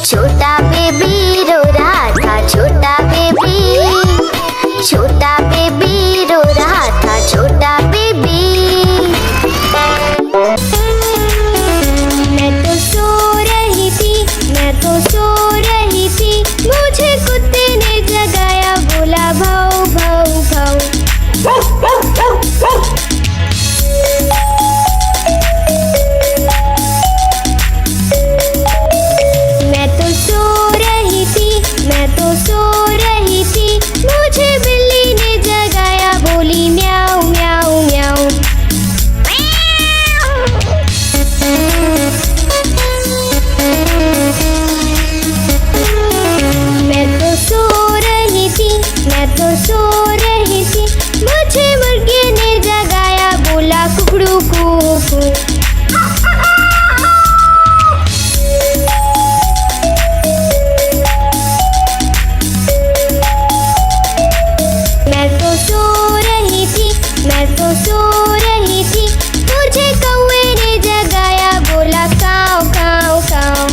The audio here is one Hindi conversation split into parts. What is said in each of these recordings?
छोटा बेबी रो रहा था, छोटा बेबी, छोटा बेबी रो रहा था, छोटा बेबी। मैं तो सो रही थी, मैं तो सो रही थी, मुझे कुत्ते ने जगाया, बोला भाऊ भाऊ भाऊ। मैं तो सो रही थी, मैं तो सो रही थी, मुझे बिल्ली ने जगाया, बोली म्याऊ म्याऊ म्याऊ। मैं तो सो रही थी, मैं तो सो रही थी, मुझे मुर्गी ने जगाया, बोला कुकड़ू कुकू। मैं तो सो रही थी, मैं तो सो रही थी, मुझे कौवे ने जगाया, बोला काऊ काऊ काऊ।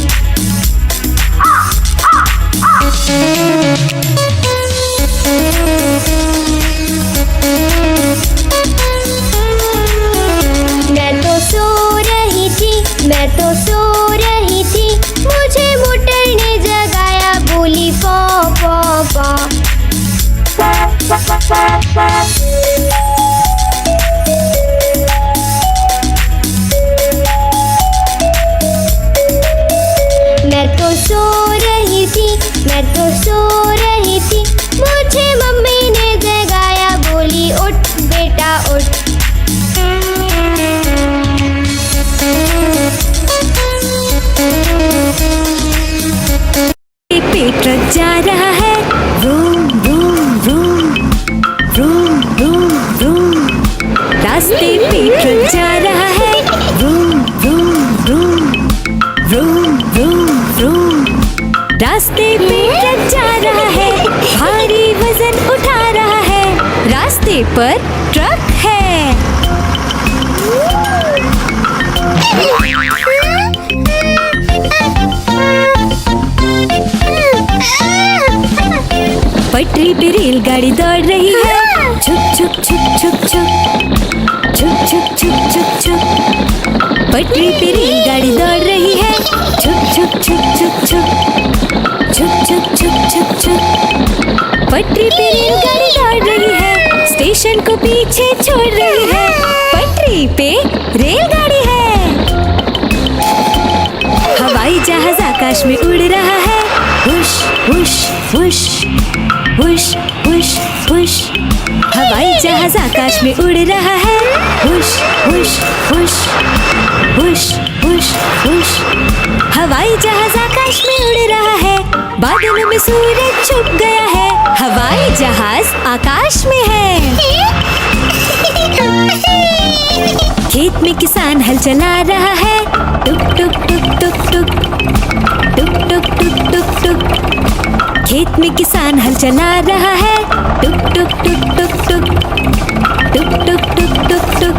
मैं तो सो रही थी, मैं तो सो रही थी, मुझे मोटर ने जगाया, बोली पौ पौ पौ। मैं तो सो रही थी, मैं तो सो रही थी, मुझे मम्मी ने जगाया, बोली उठ बेटा उठ। पे ट्रक जा रहा है, room room room room room room. रास्ते पे ट्रक जा रहा है, room room room room room room. रास्ते पे ट्रक जा रहा है, भारी वजन उठा रहा है, रास्ते पर ट्रक है। पटरी पे रेलगाड़ी दौड़ रही है, छुक छुक छुक छुक छुक छुक छुक छुक छुक छुक। पटरी पे रेलगाड़ी दौड़ रही है, छुक छुक छुक छुक छुक छुक छुक छुक छुक छुक। पटरी पे रेलगाड़ी दौड़ रही है, स्टेशन को पीछे छोड़ रही है, पटरी पे रेलगाड़ी है। हवाई जहाज आकाश में उड़ रहा है, हुश हुश हुश हुश हुश हुश। हवाई जहाज आकाश में उड़ रहा है, हुश हुश हुश हुश हुश हुश। हवाई जहाज आकाश में उड़ रहा है, बादलों में सूरज छुप गया है, हवाई जहाज आकाश में है। खेत में किसान हल चला रहा है, टुक टुक टुक टुक टुक टुक टुक टुक टुक टुक। खेत में किसान हल चला रहा है, टुक टुक टुक टुक टुक टुक टुक टुक टुक टुक।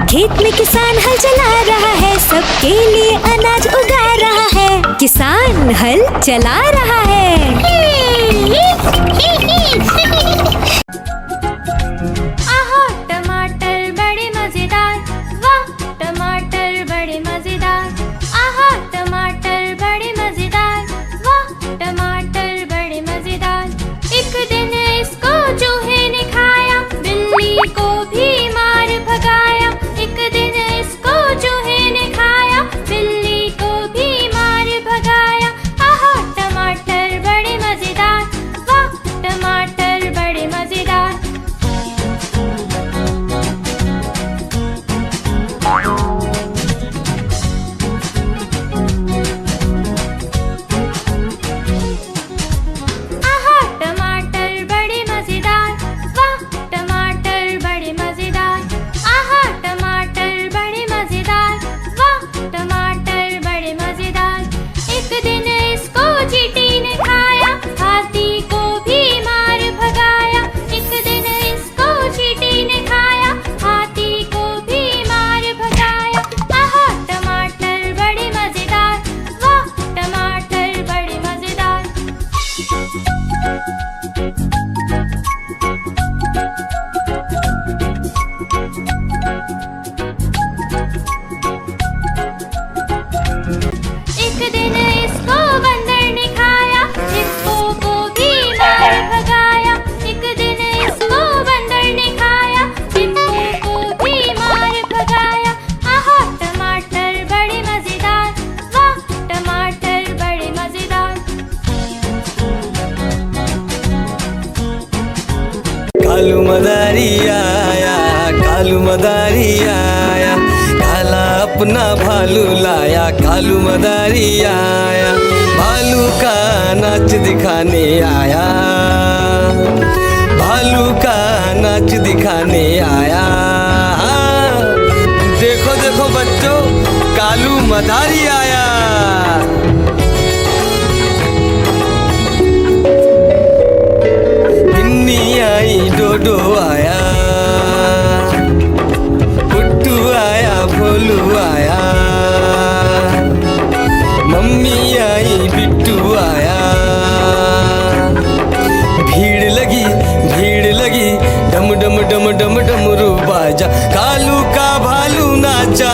खेत में किसान हल चला रहा है, सबके लिए अनाज उगा रहा है, किसान हल चला रहा है। आहा टमाटर बड़े मजेदार, वाह टमाटर बड़े मजेदार। आहा टमाटर बड़े मजेदार, वाह टमाटर बड़े मजेदार। एक दिन इसको चूहे ने खाया, बिल्ली को भी मार भगाया। एक दिन इसको चूहे ने खाया, बिल्ली को भी मार भगाया। आहा टमाटर कालू मदारी आया, कालू मदारी आया, काला अपना भालू लाया, कालू मदारी आया, भालू का नाच दिखाने आया, भालू का नाच दिखाने आया। देखो देखो बच्चों, कालू मदारी आया। बिन्नी आई, डोडो आया, पुट्टू आया, भोलू आया, मम्मी आई, बिट्टू आया। भीड़ लगी, डम डम डम डम डमरू बाजा, कालू का भालू नाचा।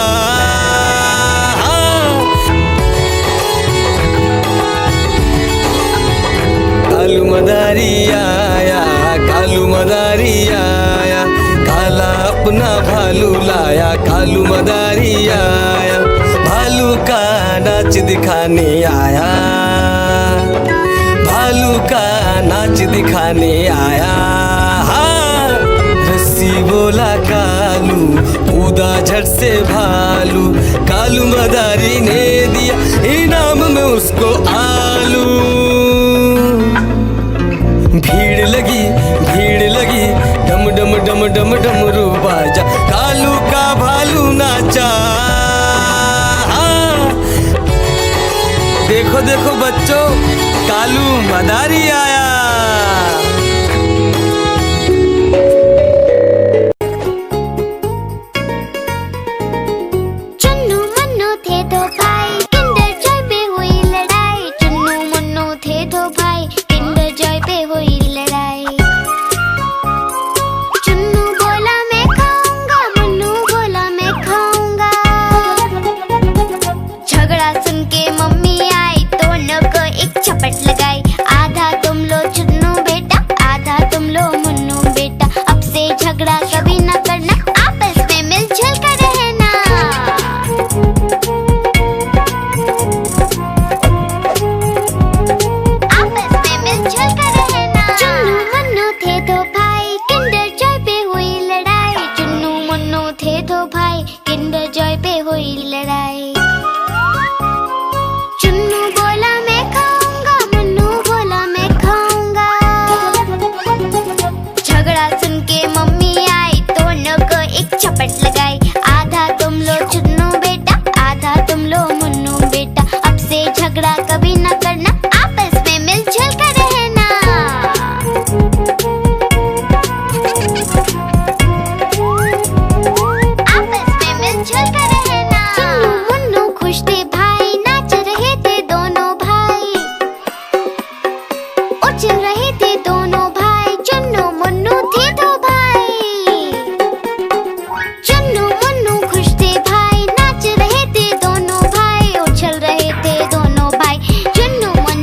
कालू मदारी आया, कालू मदारी आया, काला अपना भालू लाया, कालू मदारी आया, भालू का नाच दिखाने आया, भालू का नाच दिखाने आया। रस्सी बोला कालू, कूदा झट से भालू, कालू मदारी ने दिया इनाम में उसको आलू। भीड़ लगी, डम डम डम डम डमरू बाजा, कालू का भालू नाचा। देखो देखो बच्चों, कालू मदारी आया। चुन्नू मुन्नू थे दो भाई, किंडर जॉय पे हुई लड़ाई। चुन्नू मुन्नू थे दो भाई, किंडर जॉय पे हुई लड़ाई। चुन्नू बोला मैं खाऊंगा, मुन्नू बोला मैं खाऊंगा। झगड़ा सुन के मम्मी आई, दोनों को एक झपट लगाई। आधा तुम लो चुन्नू बेटा, आधा तुम लो मुन्नू बेटा। अब से झगड़ा कभी न करना, आपस में मिलजुल कर रहना। आपस में मिलजुल कर रहना। चुन्नू मुन्नू थे दो भाई, किंडर जॉय पे हुई लड़ाई। चुन्नू मुन्नू थे दो भाई, किंडर जॉय पे हुई लड़ाई। चुन्नू बोला मैं खाऊंगा, मुन्नू बोला मैं खाऊंगा। झगड़ा सुन के मम्मी आई, दोनों को एक झपट लगाई। आधा तुम लो चुन्नू बेटा, आधा तुम लो मुन्नू बेटा। अब से झगड़ा कभी न करना, आपस में मिलजुल कर रहना। आपस में मिलजुल कर रहना। चुन्नू मुन्नू खुश थे भाई, नाच रहे थे दोनों भाई। उछल रहे थे दोनों भाई, चुन्नू मुन्नू थे दो भाई। चुन्नू मुन्नू खुश थे भाई, नाच रहे थे दोनों भाई। उछल रहे थे दोनों भाई, चुन्नू मुन्नू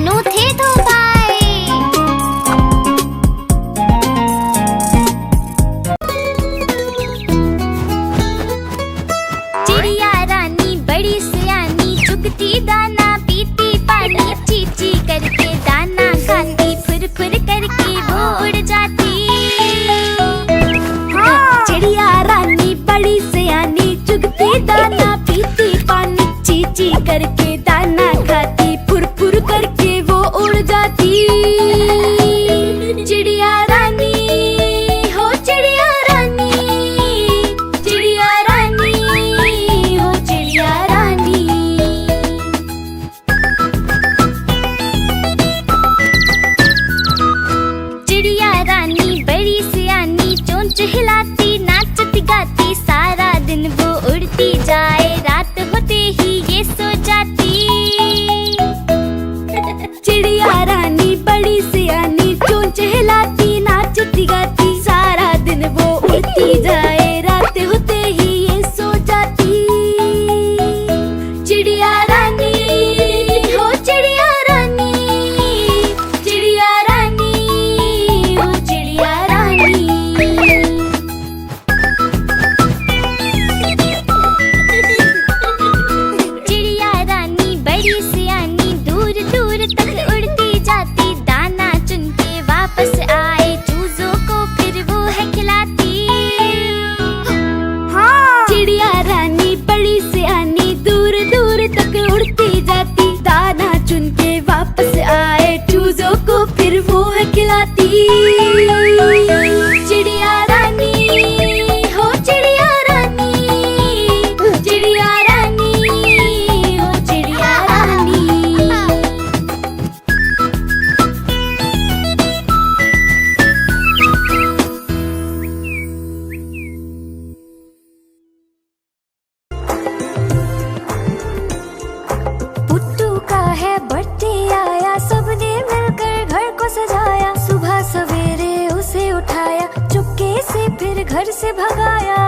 से भगाया।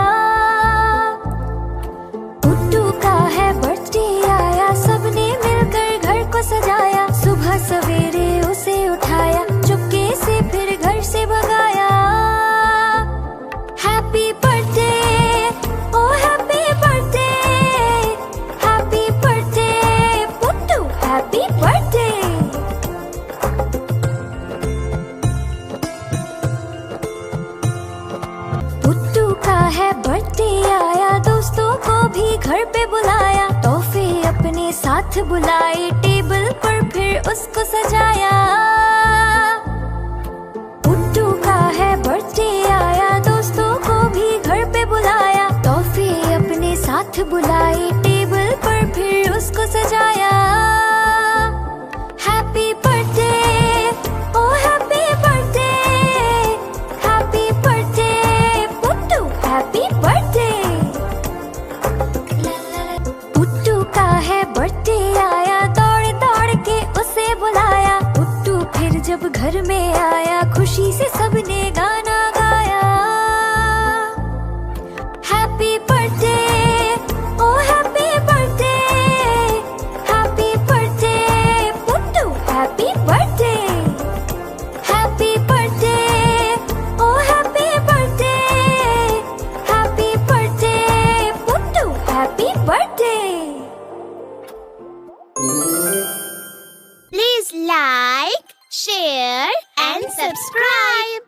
पुट्टू का है बर्थडे आया, सबने मिलकर घर को सजाया। सुबह सवेरे उसे उठाया, चुपके से फिर घर से भगाया। Happy birthday, oh happy birthday, happy birthday Puttu, happy birthday. Puttu का है बर्थडे आया, दोस्तों को भी घर पे बुलाया। तोहफे अपने साथ बुलाए, टेबल पर फिर उसको सजाया। पुट्टू का है बर्थडे आया, दोस्तों को भी घर पे बुलाया। तोहफे अपने साथ बुलाए, टेबल पर फिर उसको सजाया। Happy birthday, oh happy birthday, happy birthday Puttu, happy birthday. Puttu का है बर्थडे आया, दौड़ दौड़ के उसे बुलाया। पुट्टू फिर जब घर में आया, खुशी से सबने गाना गाया। Happy birthday, oh happy birthday, happy birthday Puttu, happy birthday. Happy birthday, oh happy birthday, happy birthday Puttu, happy birthday. Please like, share and subscribe.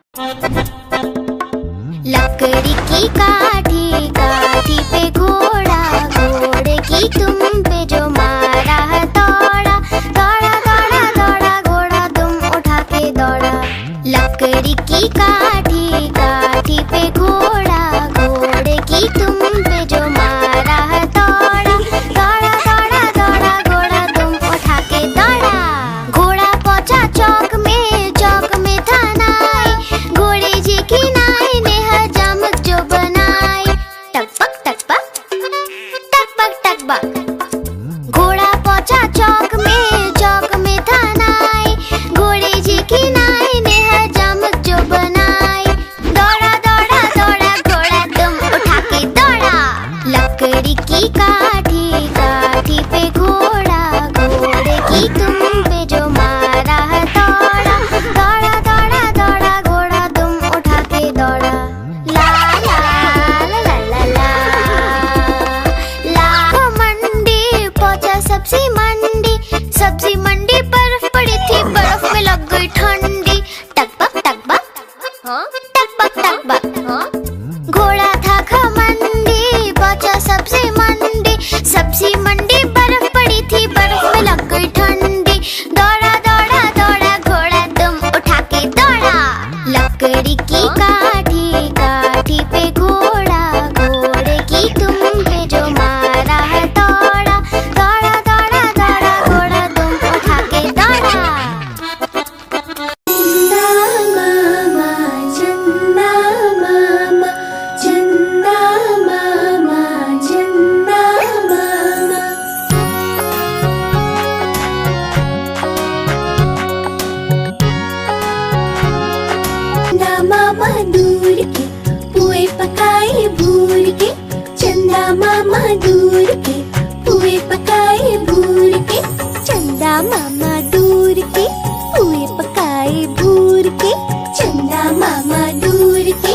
लकड़ी की काठी, काठी पे घोड़ा, घोड़े की तुम पे जो मारा दौड़ा, दौड़ा दौड़ा दौड़ा घोड़ा तुम उठा के दौड़ा। लकड़ी की काठी, काठी पे घोड़ा, घोड़े की तुम पे जो मारा दौड़ा, दौड़ा दौड़ा दौड़ा घोड़ा तुम उठा के दौड़ा। घोड़ा पहुंचा चौक में, चौक में था नाई, घोड़े जी की नाई ने हजामत जो बनाई। टकपक टकपक, टकपक टकपक। घोड़ा पहुंचा चौक में, चौक में था नाई, घोड़े जी की नाई ने हजामत जो बनाई। दौड़ा दौड़ा दौड़ा घोड़ा तुम उठा के दौड़ा। लकड़ी की काठी, काठी पे घोड़ा, घोड़े की तुम पे जो मारा दौड़ा, दौड़ा दौड़ा दौड़ा घोड़ा तुम उठा के दौड़ा। ला ला ला ला ला ला ला। मंडी पहुंचा सब्जी मंडी, सब्जी मंडी बर्फ पड़ी थी, बर्फ में लग गई ठंडी। टकपक टकपक, हाँ टकपक टकपक, हाँ। घोड़ा था घमंडी, पहुंचा सब्जी मंडी, सब्जी मंडी बर्फ पड़ी थी, बर्फ में लग गई ठंडी। दौड़ा दौड़ा दौड़ा घोड़ा तुम उठा के दौड़ा। लकड़ी की काठी, काठी पे घोड़ा, घोड़े की तुम पे जो मारा दौड़ा, दौड़ा दौड़ा दौड़ा घोड़ा तुम उठा के दौड़ा। चंदा मामा, चंदा मामा, चंदा मामा, चंदा मामा दूर के पुए पकाए भूर के। चंदा मामा दूर के पुए पकाए भूर के। चंदा मामा दूर के पुए पकाए भूर के। चंदा मामा दूर के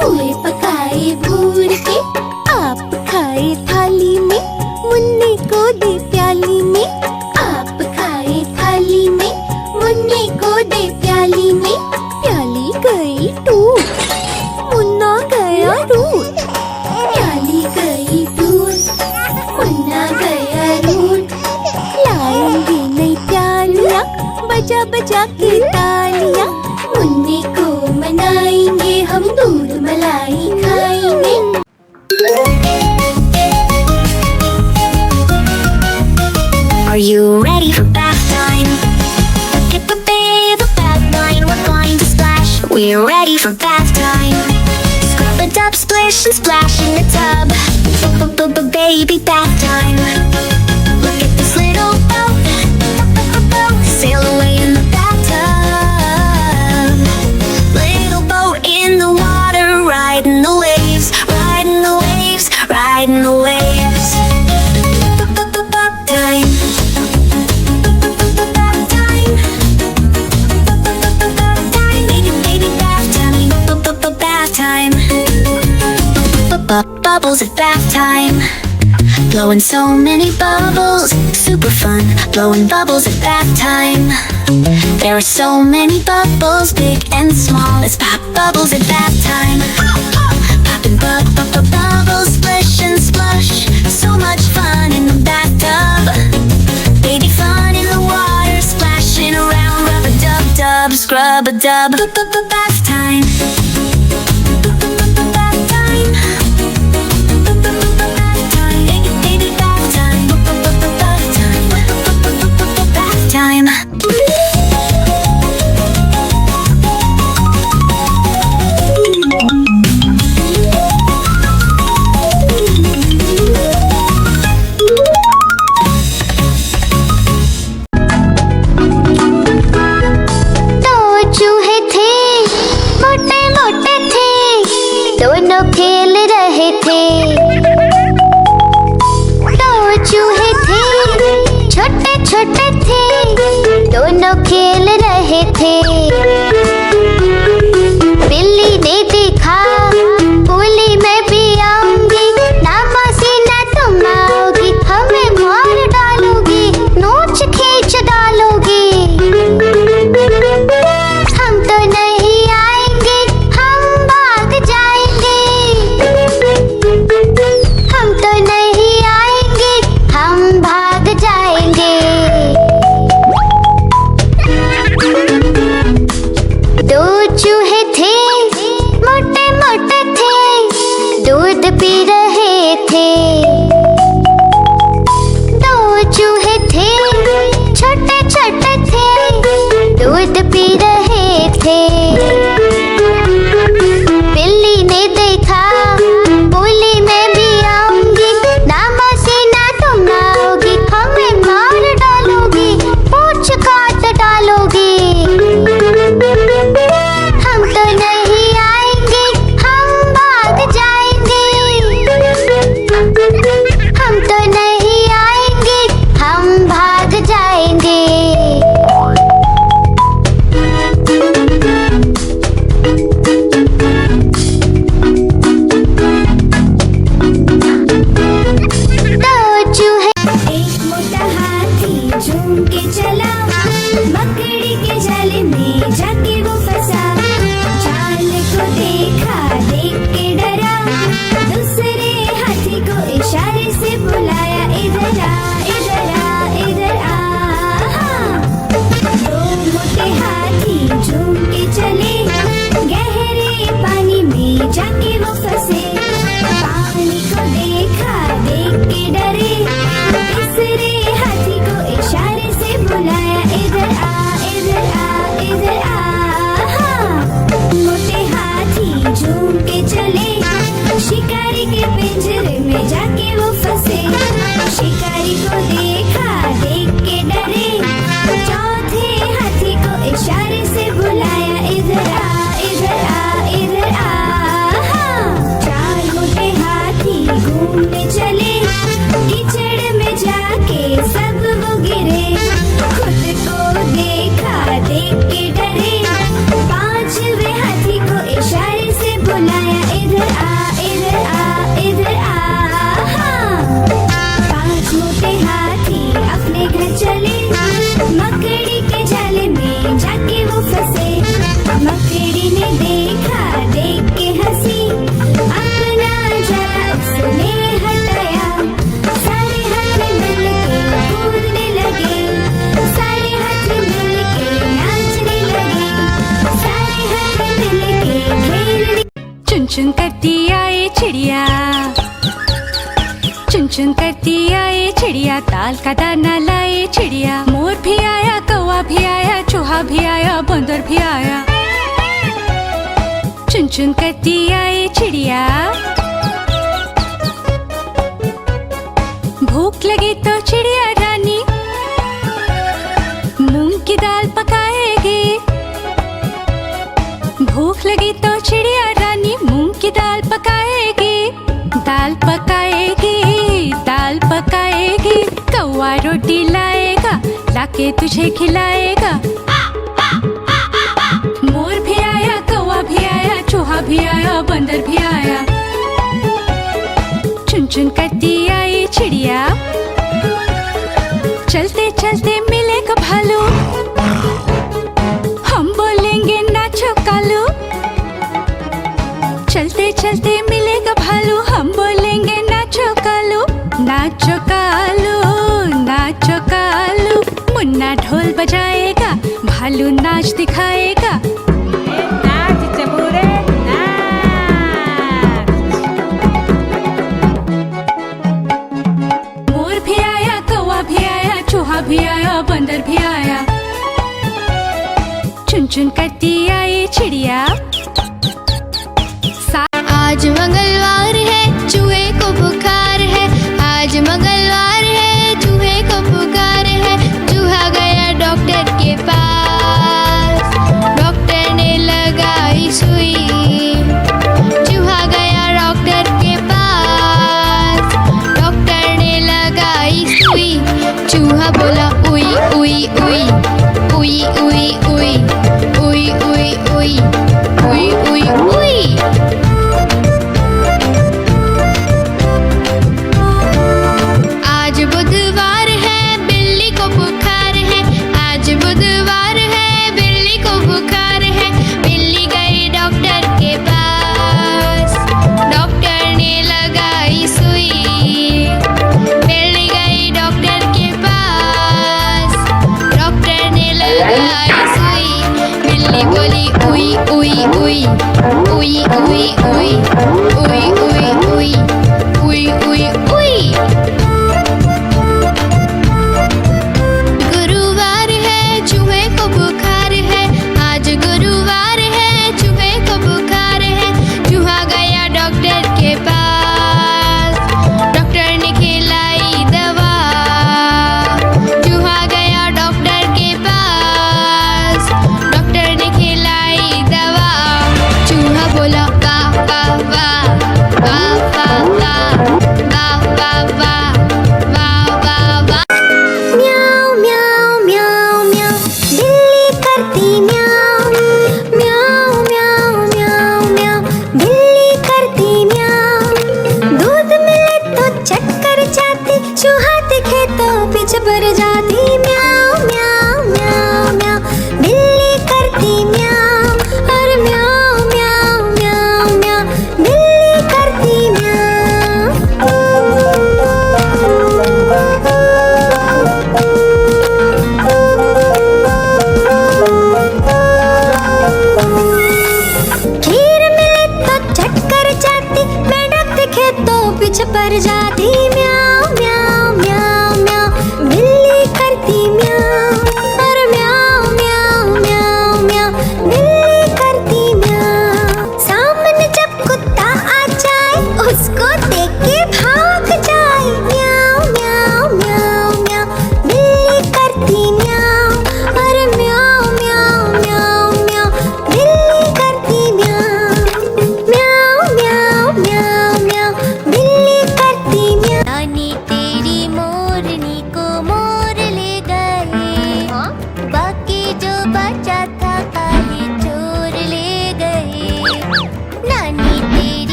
पुए पकाए भूर के। आप खाए थाली में, मुन्ने को दे प्याली में। आप खाए थाली में, मुन्ने को दे प्याली में। प्याली गई टूट, मुन्ना गया रूट। प्याली गई टूट, मुन्ना गया रूट। लाएंगे नई प्यालियाँ, बजा बजा के तालियाँ। मुन्ने को मनाएंगे हम, दूध मलाई खाएंगे। Are you ready for bath time? Hip a babe, a bath line, we're going to splash. We're ready for bath time. Scrub it up, splish and splash in the tub. Baby bath time. Look at this little boat, sail away in the bathtub. Little boat in the water, riding the waves. Bubbles at bath time. Blowing so many bubbles, super fun. Blowing bubbles at bath time. There are so many bubbles, big and small. Let's pop bubbles at bath time. Popping bubbles, splish and splush. So much fun in the bathtub. Baby fun in the water, splashing around. Rub a dub dub, scrub a dub. Bath time. दोनों खेल रहे थे। दो चूहे थे, छोटे छोटे थे, दोनों खेल रहे थे। बिल्ली ने देखा, बोली मैं भी आऊंगी, ना मौसी ना तुम आओगी, हमें मार डालोगी, नोच खींच डालोगी। हम तो नहीं आएंगे, हम भाग जाएंगे। हम तो नहीं आएंगे, हम भाग जाएंगे। दो चूहे थे, मोटे मोटे थे, दूध पी रहे थे। दो चूहे थे, छोटे छोटे थे, दूध पी रहे थे। बिल्ली ने देखा, बोली मैं भी आऊंगी, ना मौसी ना तुम आओगी, हमें मार डालोगी, पूंछ काट डालोगी। हम तो नहीं आएंगे, हम भाग जाएंगे। हम तो नहीं आएंगे, हम भाग जाएंगे। दो चूहे, एक मोटा हाथी झूम के चला, मकड़ी के जाले में जाके वो फंसा। जाल को देखा, देख के डरा, दूसरे हाथी को इशारे से बुलाया, इधर आ, इधर आ, इधर आ। दो मोटे हाथी झूम के चले, गहरे पानी में जाके वो फंसे। पानी को देखा, देख के डरे, तीसरे हाथी को इशारे से बुलाया, इधर आ, इधर आ, इधर आ। मोटे हाथी झूम के चले, शिकारी के पिंजरे में जाके वो फंसे। शिकारी को देखा, देख के डरे, चौथे हाथी को इशारे से बुलाया, इधर आ, इधर आ, इधर आ। चार मोटे हाथी घूमने चले, कीचड़ में जाके सब वो गिरे। खुद को देखा, देख के डरे, पांचवे हाथी को इशारे से बुलाया, इधर आ, इधर आ, इधर आ। पांच मोटे हाथी अपने घर चले, मकड़ी के जाले में जाके वो फंसे। मकड़ी ने देखा, देख के हंसी, अपना जाला उसने हटाया। सारे हाथी मिलके कूदने लगे, सारे हाथी मिलके नाचने लगे, सारे हाथी मिलके खेलने। चुन चुन करती आए चिड़िया, चुन चुन करती आए चिड़िया, ताल का दाना लाए चिड़िया। मोर भी आया, कौवा भी आया, चूहा भी आया, बंदर भी आया। चुन चुन करती आए चिड़िया। भूख लगी तो चिड़िया रानी मूंग की दाल पकाएगी। भूख लगी तो चिड़िया रानी मूंग की दाल पकाएगी। दाल पकाएगी, दाल पकाएगी। कौवा रोटी लाएगा, लाके तुझे खिलाएगा। मोर भी आया, कौवा भी आया, चूहा भी आया, बंदर भी आया। चुन करती आई चिड़िया, चलते चलते मिलेगा भालू, हम बोलेंगे नाचो कालू। चलते चलते मिलेगा भालू, हम बोलेंगे नाचो कालू। नाचो कालू, नाचो कालू। मुन्ना ढोल बजाएगा, भालू नाच दिखाएगा। नाच चबूरे नाच। मोर भी आया, कौवा भी आया, चूहा भी आया, बंदर भी आया। चुन चुन करती आई चिड़िया। आज मंगलवार है, चूहे को बुखार है। आज मंगलवार है, चूहे को बुखार है। चूहा गया डॉक्टर के पास, डॉक्टर ने लगाई सुई। चूहा गया डॉक्टर के पास, डॉक्टर ने लगाई सुई। चूहा बोला उई उई उई उई उई उई उई उई उई उई उई उई। आज बुधवार है, बिल्ली को बुखार है। आज बुधवार है, बिल्ली को बुखार है। बिल्ली गई डॉक्टर के पास, डॉक्टर ने लगाई सुई। बिल्ली गई डॉक्टर के पास, डॉक्टर ने लगाई सुई। बिल्ली बोली उई उई उई उई उई उई उई उई उई उई उई उई। गुरुवार है, चूहे को बुखार है। आज गुरुवार है, चूहे को बुखार है। चूहा गया डॉक्टर के पास, डॉक्टर ने खिलाई दवा। चूहा गया डॉक्टर के पास, डॉक्टर ने खिलाई दवा। चूहा बोला वाह वाह वाह वाह वाह वाह वाह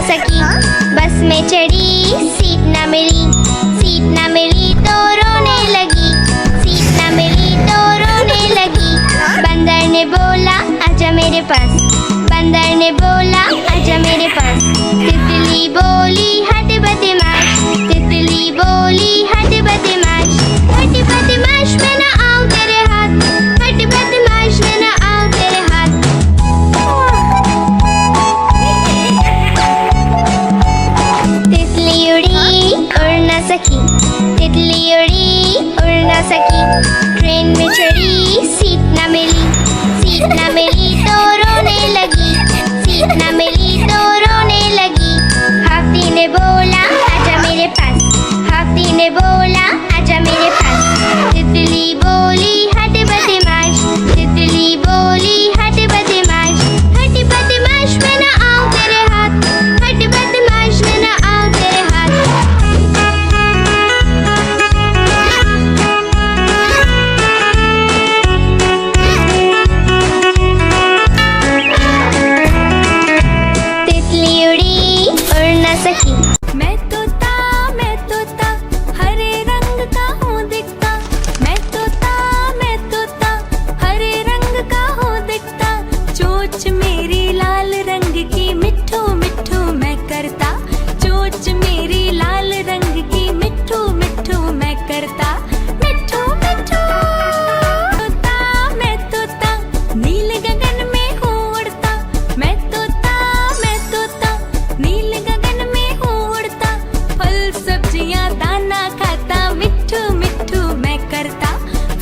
सकी। बस में चढ़ी सीट न मिली, सीट न मिली तो रोने लगी, सीट न मिली तो रोने लगी। बंदर ने बोला आजा मेरे पास, बंदर ने बोला आजा मेरे पास। तितली बोली हट बदमाश, तितली बोली हट बदमाश, हट बदमाश मैं ना आऊं तेरे हाथ, हट बदमाश मैं ना आऊं तेरे हाथ। तितली उड़ी उड़ न सकी, तितली उड़ी उड़ न सकी। ट्रेन में चढ़ी सीट न मिली, सीट न मिली तो रोने लगी, सीट न मिली तो रोने लगी। हाथी ने बोला आजा मेरे पास, हाथी ने बोला आजा मेरे पास। तितली बोली हट बदमाश, तितली बोली हट बदमाश, हट बदमाश मैं ना आऊं तेरे हाथ, हट बदमाश मैं ना आऊं तेरे हाथ। तितली उड़ी उड़ न सकी। मैं तोता हरे रंग का हूँ दिखता, मैं तोता हरे रंग का हूँ दिखता। चोंच मेरी लाल रंग की मिट्ठू मिट्ठू मैं करता, चोंच मेरी लाल रंग की मिट्ठू मिट्ठू मैं करता, मिट्ठू मिट्ठू। मैं तोता नील गगन में हूँ उड़ता, मैं तोता नील गगन में हूँ उड़ता। फल सब्जियाँ दाना खाता, मिट्ठू मिट्ठू मैं करता,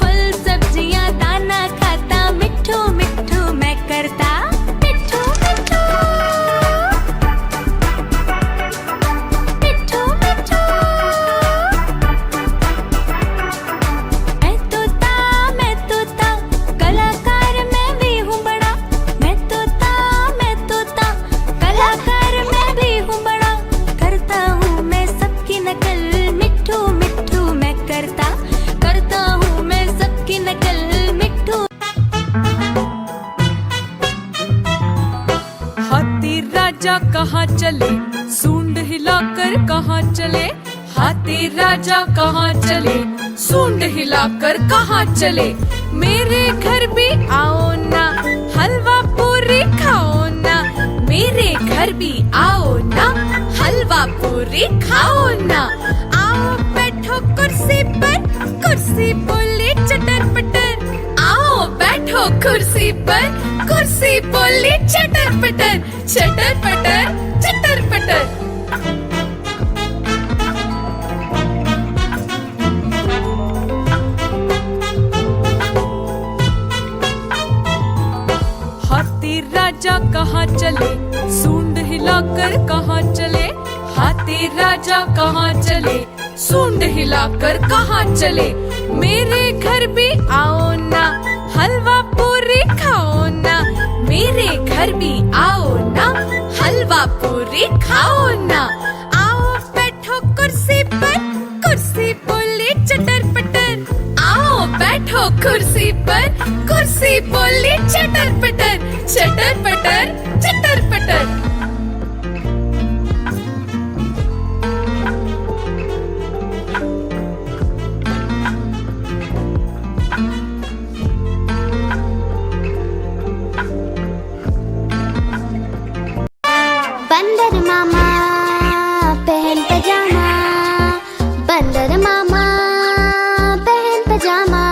फल सब्जियाँ दाना खाता, मिट्ठू मिट्ठू मैं करता, मिट्ठू मिट्ठू, मिट्ठू मिट्ठू। मैं तोता कलाकार मैं भी हूँ बड़ा, मैं तोता कलाकार मैं भी हूँ बड़ा। करता हूँ मैं सबकी नकल, मिट्ठू मिट्ठू मैं करता हूँ मैं सबकी नकल, मिट्ठू। हाथी राजा कहाँ चले, सूंड हिलाकर कहाँ चले, हाथी राजा कहाँ चले, सूंड हिलाकर कहाँ चले। मेरे घर भी आओ ना, हलवा पूरी खाओ ना, मेरे घर भी आओ ना, हलवा पूरी खाओ ना। आओ बैठो कुर्सी पर, कुर्सी बोली चटर पटर, आओ बैठो कुर्सी पर, कुर्सी बोली चटर पटर, चटर पटर चटर पटर। हाथी राजा कहाँ चले, सूंड हिलाकर कहाँ चले, हाथी राजा कहाँ चले, सूंड हिलाकर कहाँ चले। मेरे घर भी आओ ना, हलवा पूरी खाओ ना, मेरे घर भी आओ ना, हलवा पूरी खाओ ना। आओ बैठो कुर्सी पर, कुर्सी बोली चटर पटर, आओ बैठो कुर्सी पर, कुर्सी बोली चटर पटर, चटर पटर चटर पटर। बंदर मामा पहन पजामा, बंदर मामा पहन पजामा,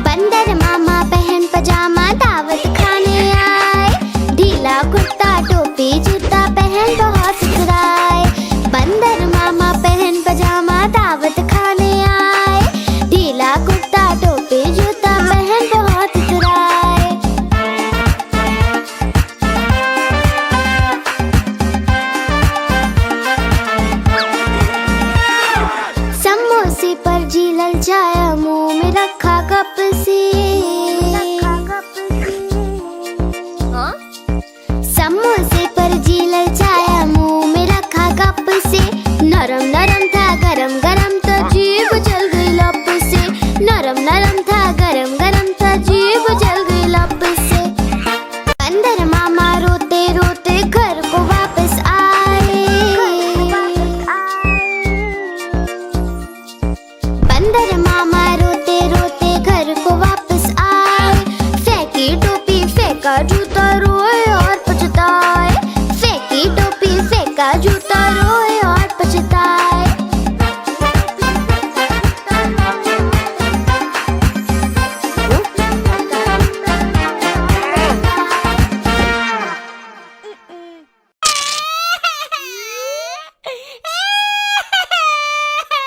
बंदर मामा पहन पजामा दावत खाने आए। ढीला कुर्ता टोपी जूता पहन बहुत सुधराए, बंदर मामा पहन पजामा दावत खाने आए। ढीला कुर्ता टोपी जूता पहन बहुत सुधराए। समोसे पर जी ललचाया, मुंह में रखा कप से। समोसे पर जी ललचाया, मुंह में रखा कप से। नरम नरम था गरम गरम तो जीभ जल गई लप से, नरम नरम था गरम गरम तो जीभ जल गई लप से। बंदर मामा रोते रोते घर को वापस आए।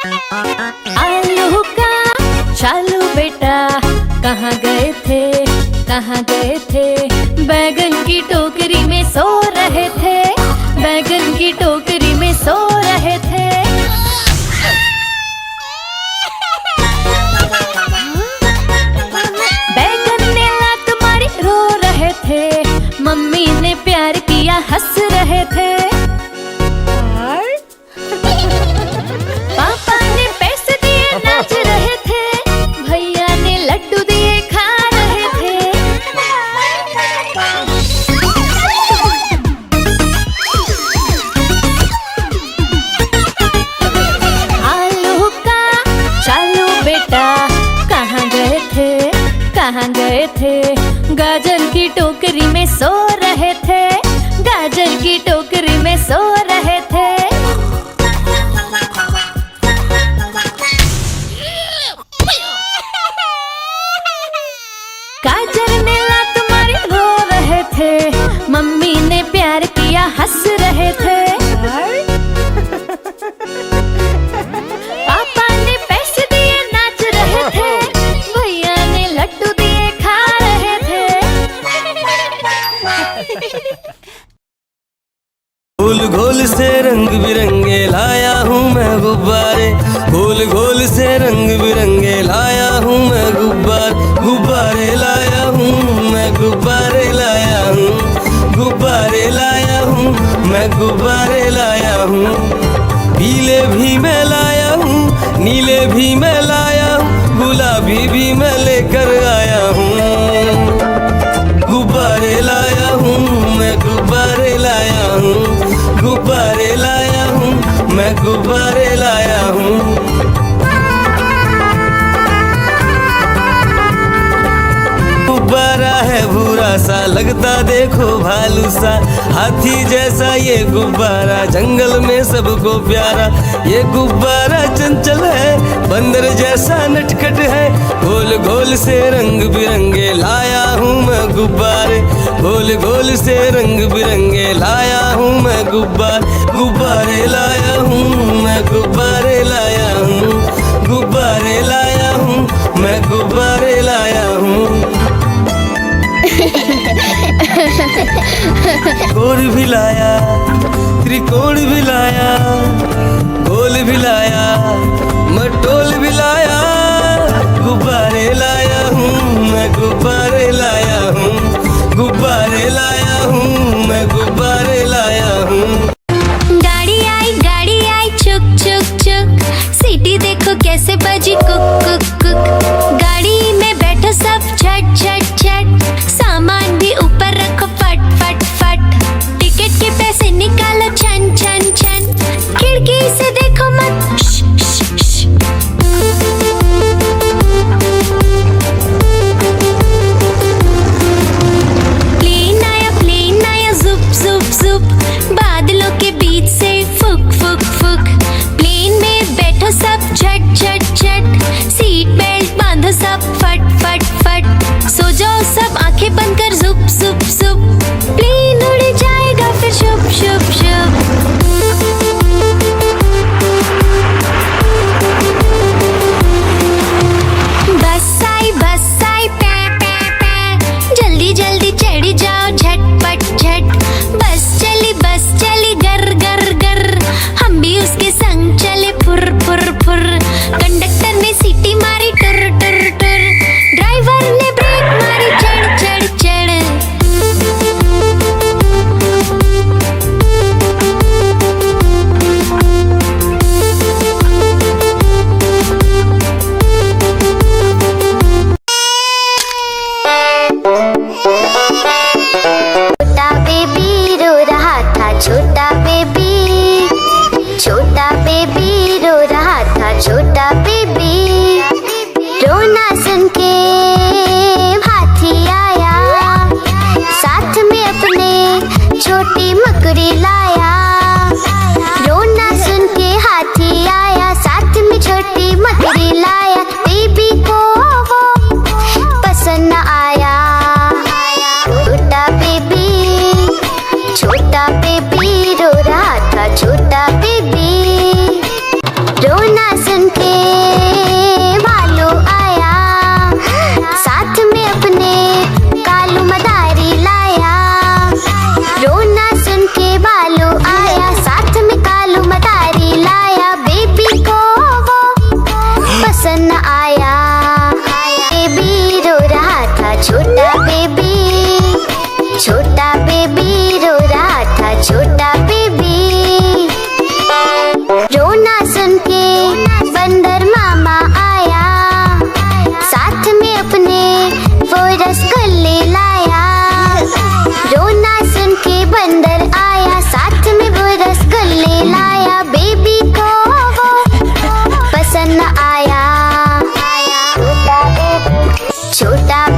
आलू का चालू बेटा कहाँ गए थे, कहाँ गए थे? बैगन की टोकरी में सो रहे थे, बैगन की टोकरी में सो रहे थे। बैगन ने लात मारी रो रहे थे, मम्मी ने प्यार किया हंस रहे थे। पापा ने पैसे दिए नाच रहे थे, भैया ने लड्डू दिए खा रहे थे। आलू का चालू बेटा कहाँ गए थे, कहाँ गए थे? गाजर की टोकरी में सो रहे थे, गाजर की टोकरी में सो रहे थे। गाजर ने लात मारी रो रहे थे, मम्मी ने प्यार किया हंस रहे थे। पापा ने पैसे दिए नाच रहे थे, भैया ने लड्डू दिए खा रहे थे। गोल गोल से रंग बिरंगे लाया हूँ मैं गुब्बारे, गोल गोल से रंग बिरंगे लाया हूँ मैं गुब्बारे लाया हूँ मैं, गुब्बारे लाया हूँ, गुब्बारे लाया हूँ मैं, गुब्बारे लाया हूँ। पीले भी मैं लाया हूँ, नीले भी मैं लाया हूँ, गुलाबी भी मैं लेकर आया हूँ। गुब्बारे लाया हूँ मैं, गुब्बारे लाया हूँ, गुब्बारे लाया हूँ मैं, गुब्बारे लाया हूँ। गुब्बारा है भूरा सा लगता देखो भालू सा, हाथी जैसा ये गुब्बारा जंगल में सबको प्यारा। ये गुब्बारा चंचल है बंदर जैसा नटखट है, गोल गोल से रंग बिरंगे लाया हूँ मैं गुब्बारे, गोल गोल से रंग बिरंगे लाया हूँ मैं गुब्बारे लाया हूँ मैं, गुब्बारे लाया हूँ, गुब्बारे लाया हूँ मैं, गुब्बारे लाया हूँ। गोल भी लाया, त्रिकोण भी लाया, गोल भी लाया, मटोल भी लाया, गुब्बारे लाया हूँ मैं, गुब्बारे लाया हूँ, गुब्बारे लाया हूँ मैं, गुब्बारे लाया हूँ। गाड़ी आई चुक चुक चुक, सीटी देखो कैसे बजी कुक कुक कुक। गाड़ी में बैठो सब झट झट झट, सामान भी ऊपर रखो फट फट फट। टिकट के पैसे निकालो छन छन छन, खिड़की से देखो मत श, श, श। प्लेन आया जुप जुप जुप, बादलों के बीच से फुक फुक फुक। प्लेन में बैठो सब झट झट झट, सीट बेल्ट बांधो सब फट फट फट। सो जाओ सब आंखें बंद कर जुप जुप जुप, प्लेन उड़ जाएगा फिर शुप शुप शुप। बस आई पै पै पै, जल्दी जल्दी चढ़ी जाओ झटपट झट। बस चली गर गर गर, हम भी उसके संग चले फुर फुर फुर। कंडक्टर ने सीटी मारी टुर टुर टुर, ड्राइवर ने ब्रेक मारी चढ़ चढ़ चढ़। छोटा बेबी रो रहा था, छोटा बेबी, छोटा बेबी रो रहा था, छोटा बेबी। रोना सुन के हाथी आया, साथ में अपने छोटी मकड़ी लाया। रोना सुन के हाथी आया, साथ में छोटी मकड़ी लाया। बेबी को वो पसंद न आया। छोटा बेबी रो रहा था, छोटा बेबी। रोना सुन छोटा